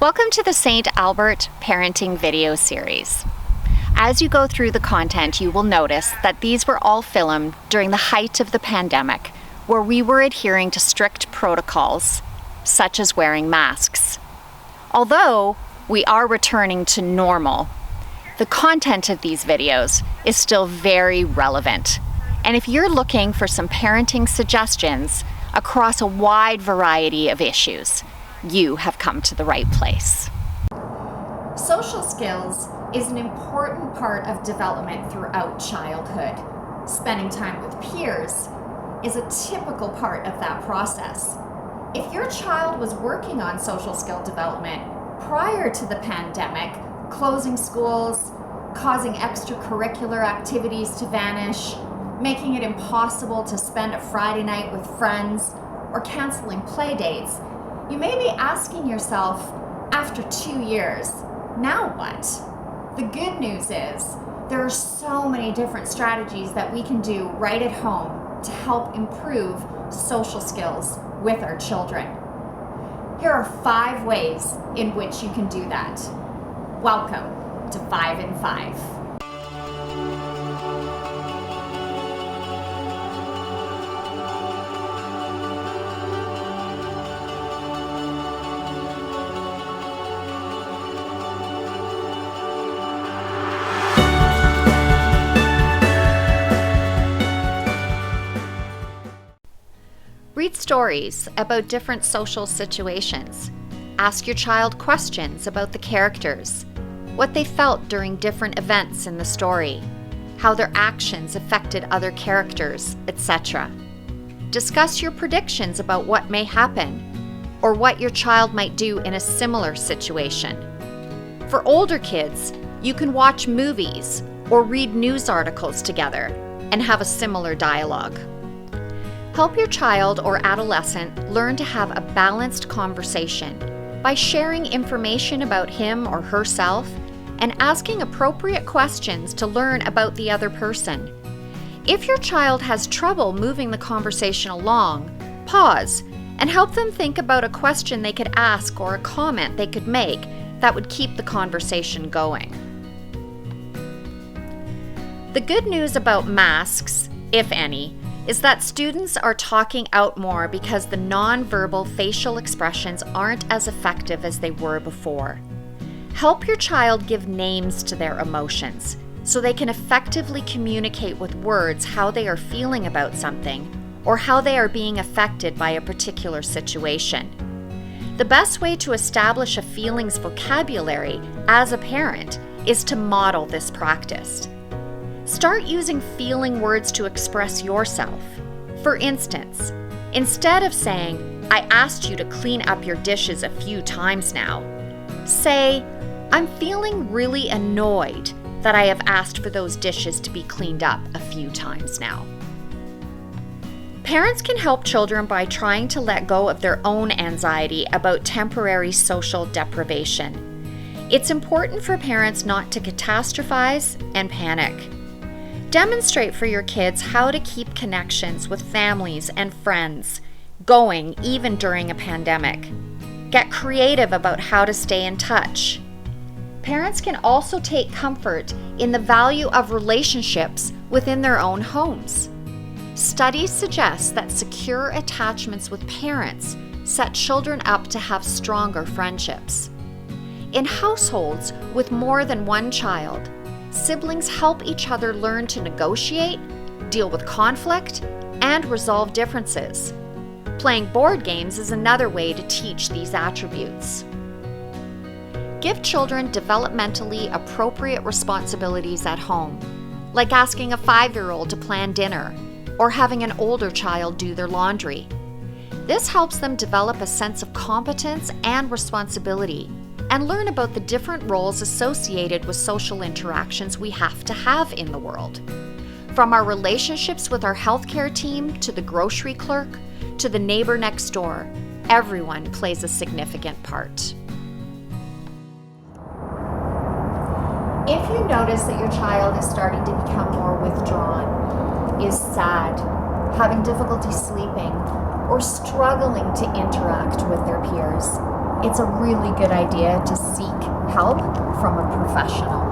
Welcome to the St. Albert Parenting video series. As you go through the content, you will notice that these were all filmed during the height of the pandemic, where we were adhering to strict protocols, such as wearing masks. Although we are returning to normal, the content of these videos is still very relevant. And if you're looking for some parenting suggestions across a wide variety of issues, you have come to the right place. Social skills is an important part of development throughout childhood. Spending time with peers is a typical part of that process. If your child was working on social skill development prior to the pandemic, closing schools, causing extracurricular activities to vanish, making it impossible to spend a Friday night with friends, or canceling play dates, you may be asking yourself, after 2 years, now what? The good news is there are so many different strategies that we can do right at home to help improve social skills with our children. Here are 5 ways in which you can do that. Welcome to 5 in 5. Read stories about different social situations. Ask your child questions about the characters, what they felt during different events in the story, how their actions affected other characters, etc. Discuss your predictions about what may happen, or what your child might do in a similar situation. For older kids, you can watch movies or read news articles together and have a similar dialogue. Help your child or adolescent learn to have a balanced conversation by sharing information about him or herself and asking appropriate questions to learn about the other person. If your child has trouble moving the conversation along, pause and help them think about a question they could ask or a comment they could make that would keep the conversation going. The good news about masks, if any, is that students are talking out more because the nonverbal facial expressions aren't as effective as they were before. Help your child give names to their emotions so they can effectively communicate with words how they are feeling about something or how they are being affected by a particular situation. The best way to establish a feelings vocabulary as a parent is to model this practice. Start using feeling words to express yourself. For instance, instead of saying, "I asked you to clean up your dishes a few times now," say, "I'm feeling really annoyed that I have asked for those dishes to be cleaned up a few times now." Parents can help children by trying to let go of their own anxiety about temporary social deprivation. It's important for parents not to catastrophize and panic. Demonstrate for your kids how to keep connections with families and friends going even during a pandemic. Get creative about how to stay in touch. Parents can also take comfort in the value of relationships within their own homes. Studies suggest that secure attachments with parents set children up to have stronger friendships. In households with more than one child, siblings help each other learn to negotiate, deal with conflict, and resolve differences. Playing board games is another way to teach these attributes. Give children developmentally appropriate responsibilities at home, like asking a 5-year-old to plan dinner or having an older child do their laundry. This helps them develop a sense of competence and responsibility and learn about the different roles associated with social interactions we have to have in the world. From our relationships with our healthcare team to the grocery clerk to the neighbor next door, everyone plays a significant part. If you notice that your child is starting to become more withdrawn, is sad, having difficulty sleeping, or struggling to interact with their peers, it's a really good idea to seek help from a professional.